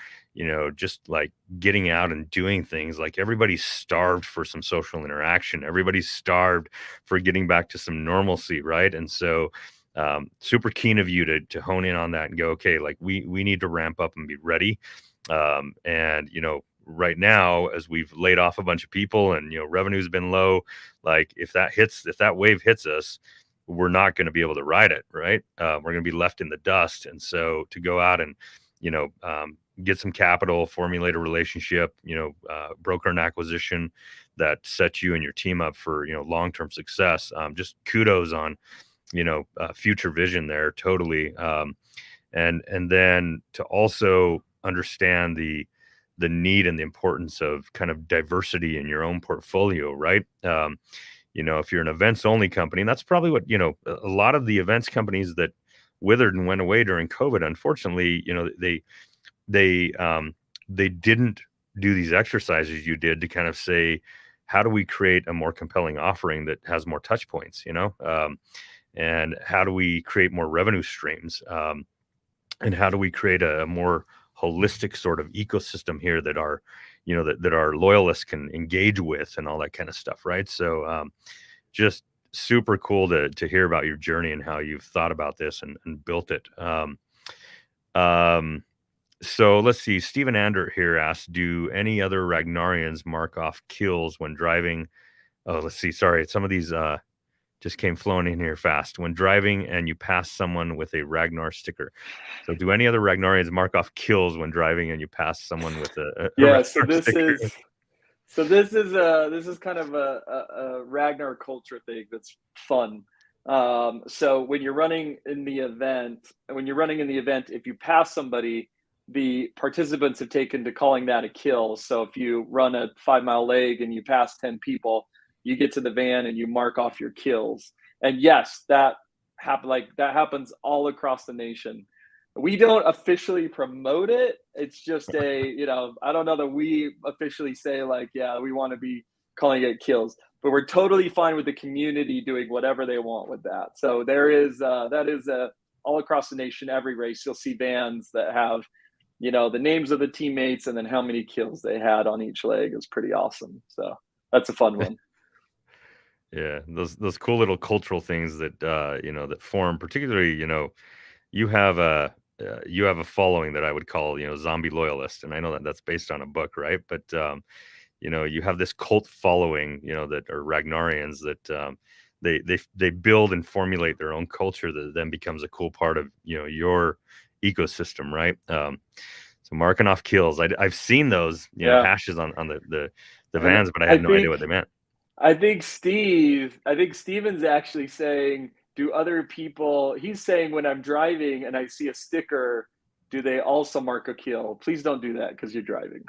just like getting out and doing things. Like everybody's starved for some social interaction. Everybody's starved for getting back to some normalcy, right? And so super keen of you to hone in on that and go, okay, like we need to ramp up and be ready. And right now, as we've laid off a bunch of people and revenue's been low, like if that wave hits us, we're not going to be able to ride it, right? We're going to be left in the dust. And so to go out and get some capital, formulate a relationship, broker an acquisition that sets you and your team up for long-term success. Just kudos on future vision there, totally. And then to also understand the need and the importance of kind of diversity in your own portfolio, right? If you're an events only company, and that's probably what a lot of the events companies that withered and went away during COVID, unfortunately, they didn't do these exercises you did to kind of say, how do we create a more compelling offering that has more touch points, and how do we create more revenue streams, and how do we create a more holistic sort of ecosystem here that our that our loyalists can engage with and all that kind of stuff, right? So just super cool to hear about your journey and how you've thought about this and built it. So let's see. Stephen Ander here asks, do any other Ragnarians mark off kills when driving? Oh, let's see. Sorry. Some of these just came flowing in here fast. When driving and you pass someone with a Ragnar sticker. So do any other Ragnarians mark off kills when driving and you pass someone with a Yeah, Ragnar sticker? this is kind of a Ragnar culture thing that's fun. So when you're running in the event, if you pass somebody, the participants have taken to calling that a kill. So if you run a 5-mile leg and you pass 10 people, you get to the van and you mark off your kills. And yes, that happens all across the nation. We don't officially promote it. It's just I don't know that we officially say like, yeah, we want to be calling it kills, but we're totally fine with the community doing whatever they want with that. So that is all across the nation, every race, you'll see vans that have, the names of the teammates and then how many kills they had on each leg. Is pretty awesome. So that's a fun one. Yeah, those cool little cultural things that that form, particularly you have a following that I would call zombie loyalist, and I know that that's based on a book, right? But you have this cult following that are Ragnarians that they build and formulate their own culture that then becomes a cool part of your ecosystem, right? So marking off kills, I've seen those hashes on the vans, but I had no idea what they meant. I think Steven's actually saying, do other people, he's saying when I'm driving and I see a sticker, do they also mark a kill? Please don't do that because you're driving.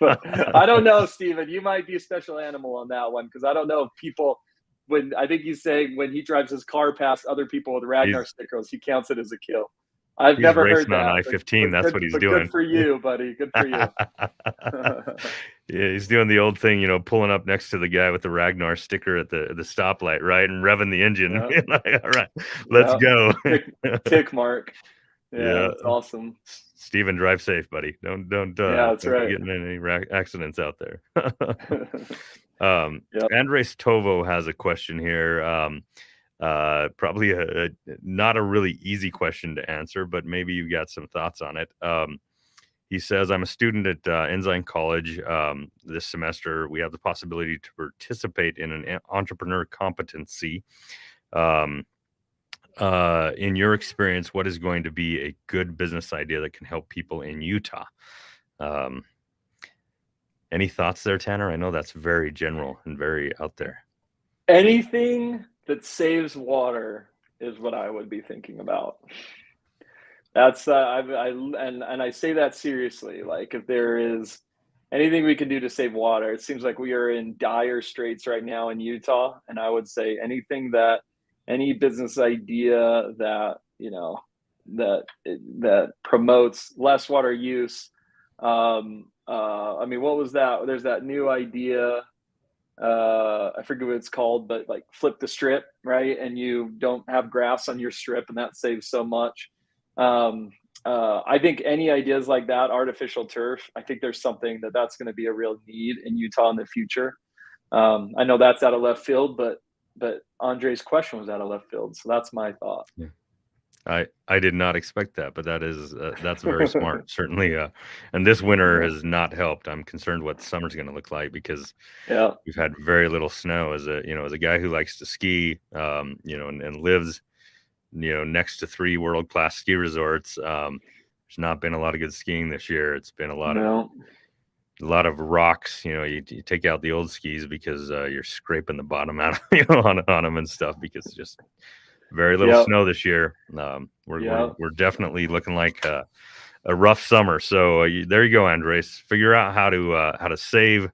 But I don't know, Steven, you might be a special animal on that one because I don't know if people, I think he's saying when he drives his car past other people with Ragnar stickers, he counts it as a kill. I've never heard that. On I-15. That's what he's doing. Good for you, buddy. Good for you. Yeah, he's doing the old thing, pulling up next to the guy with the Ragnar sticker at the stoplight, right, and revving the engine. Yep. All right, let's go. Tick mark. Yeah, that's awesome. Steven, drive safe, buddy. Don't yeah, that's right. Getting any accidents out there. Andres Tovo has a question here. Probably not a really easy question to answer, but maybe you got some thoughts on it. He says, I'm a student at Ensign College. This semester, we have the possibility to participate in an entrepreneur competency. In your experience, what is going to be a good business idea that can help people in Utah? Any thoughts there, Tanner? I know that's very general and very out there. Anything that saves water is what I would be thinking about. That's I say that seriously. Like if there is anything we can do to save water, it seems like we are in dire straits right now in Utah. And I would say any business idea that that promotes less water use. I mean, what was that? There's that new idea. I forget what it's called, but like flip the strip, right? And you don't have grass on your strip, and that saves so much. I think any ideas like that, artificial turf, I think there's something that's going to be a real need in Utah in the future. I know that's out of left field, but Andre's question was out of left field, so that's my thought. Yeah. I did not expect that, but that's very smart, certainly. And this winter Yeah. has not helped. I'm concerned what summer's going to look like because Yeah. we've had very little snow. As a guy who likes to ski, and lives, next to 3 world-class ski resorts, there's not been a lot of good skiing this year. It's been a lot of rocks. You take out the old skis because you're scraping the bottom out, on them and stuff, because just very little snow this year. We're definitely looking like a rough summer. So there you go, Andres. Figure out how to save,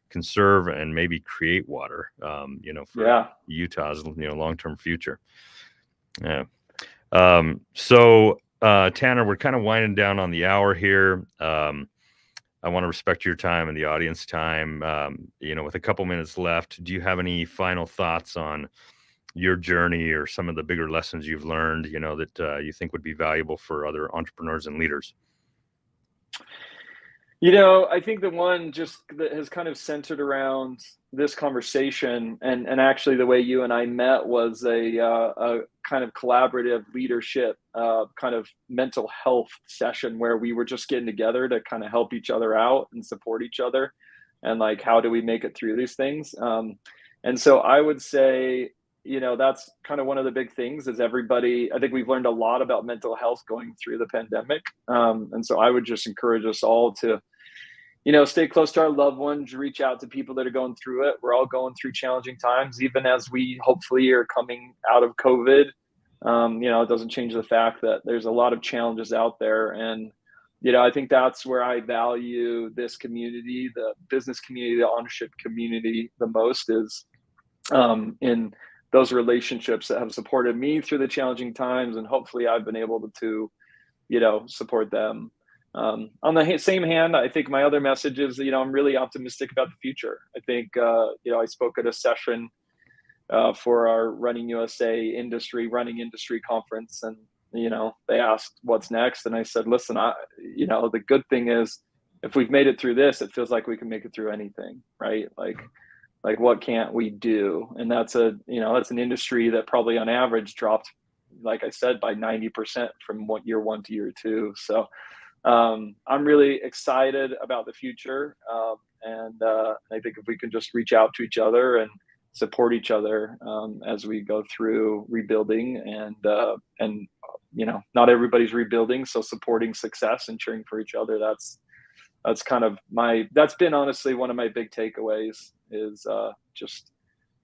conserve, and maybe create water. For Utah's long-term future. Yeah. So Tanner, we're kind of winding down on the hour here. I want to respect your time and the audience time. With a couple minutes left, do you have any final thoughts on your journey or some of the bigger lessons you've learned, that you think would be valuable for other entrepreneurs and leaders? I think the one just that has kind of centered around this conversation, and actually the way you and I met was a kind of collaborative leadership, kind of mental health session where we were just getting together to kind of help each other out and support each other, and like, how do we make it through these things? And so I would say, that's kind of one of the big things is everybody, I think we've learned a lot about mental health going through the pandemic. And so I would just encourage us all to, stay close to our loved ones, reach out to people that are going through it. We're all going through challenging times, even as we hopefully are coming out of COVID. It doesn't change the fact that there's a lot of challenges out there. And, I think that's where I value this community, the business community, the ownership community the most, is in those relationships that have supported me through the challenging times. And hopefully I've been able to support them. On the same hand, I think my other message is, I'm really optimistic about the future. I think, I spoke at a session for our Running industry conference, and, they asked what's next. And I said, listen, the good thing is, if we've made it through this, it feels like we can make it through anything, right? Like what can't we do? And that's that's an industry that probably on average dropped, like I said, by 90% from year 1 to year 2. So I'm really excited about the future. And I think if we can just reach out to each other and support each other as we go through rebuilding, and not everybody's rebuilding. So supporting success and cheering for each other, that's kind of that's been honestly one of my big takeaways, is just,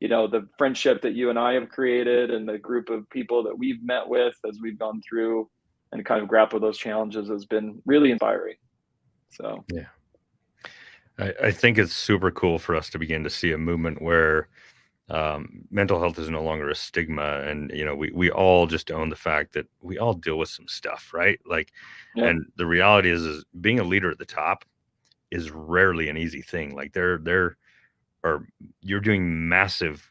the friendship that you and I have created and the group of people that we've met with as we've gone through and kind of grapple those challenges has been really inspiring. So, yeah, I think it's super cool for us to begin to see a movement where mental health is no longer a stigma. And, we all just own the fact that we all deal with some stuff, right? Like, and the reality is being a leader at the top is rarely an easy thing. Like you're doing massive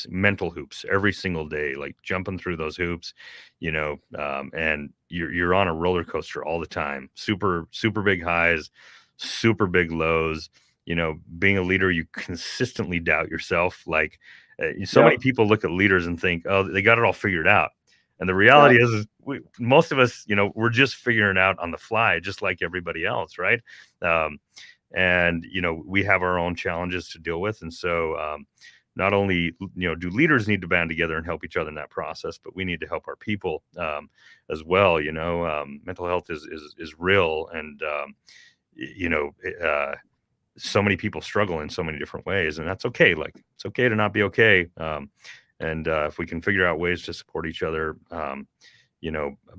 mental hoops every single day, like jumping through those hoops, and you're on a roller coaster all the time. Super, super big highs, super big lows. Being a leader, you consistently doubt yourself. Like many people look at leaders and think, oh, they got it all figured out. And the reality is most of us, we're just figuring it out on the fly, just like everybody else. Right. And, we have our own challenges to deal with. And so not only, do leaders need to band together and help each other in that process, but we need to help our people as well. Mental health is real. And, so many people struggle in so many different ways, and that's okay. Like, it's okay to not be okay. And if we can figure out ways to support each other,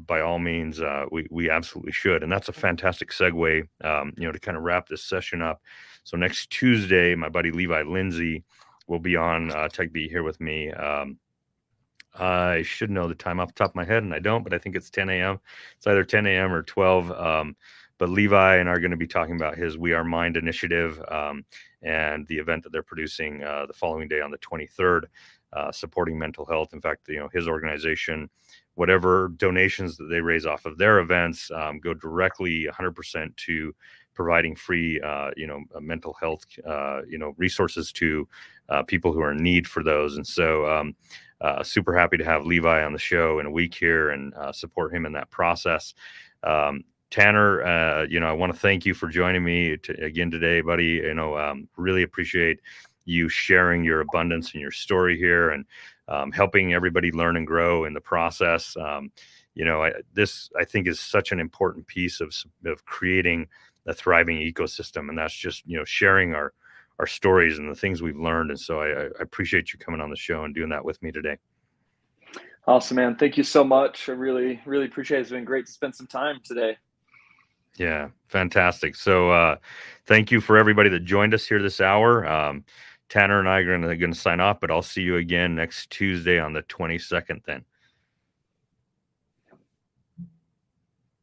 by all means, we absolutely should. And that's a fantastic segue, to kind of wrap this session up. So next Tuesday, my buddy Levi Lindsay will be on Tech Beat here with me. I should know the time off the top of my head, and I don't, but I think it's 10 a.m. It's either 10 a.m. or 12. But Levi and I are going to be talking about his We Are Mind initiative. and the event that they're producing the following day on the 23rd, supporting mental health. In fact, his organization, whatever donations that they raise off of their events, go directly 100% to providing free, mental health, resources to people who are in need for those. And so super happy to have Levi on the show in a week here and support him in that process. Tanner, I want to thank you for joining me again today, buddy. Really appreciate you sharing your abundance and your story here, and helping everybody learn and grow in the process. This I think is such an important piece of creating a thriving ecosystem, and that's just sharing our stories and the things we've learned. And so I appreciate you coming on the show and doing that with me today. Awesome, man. Thank you so much. I really, really appreciate it. It's been great to spend some time today. Yeah, fantastic. So thank you for everybody that joined us here this hour. Tanner and I are going to sign off, but I'll see you again next Tuesday on the 22nd then.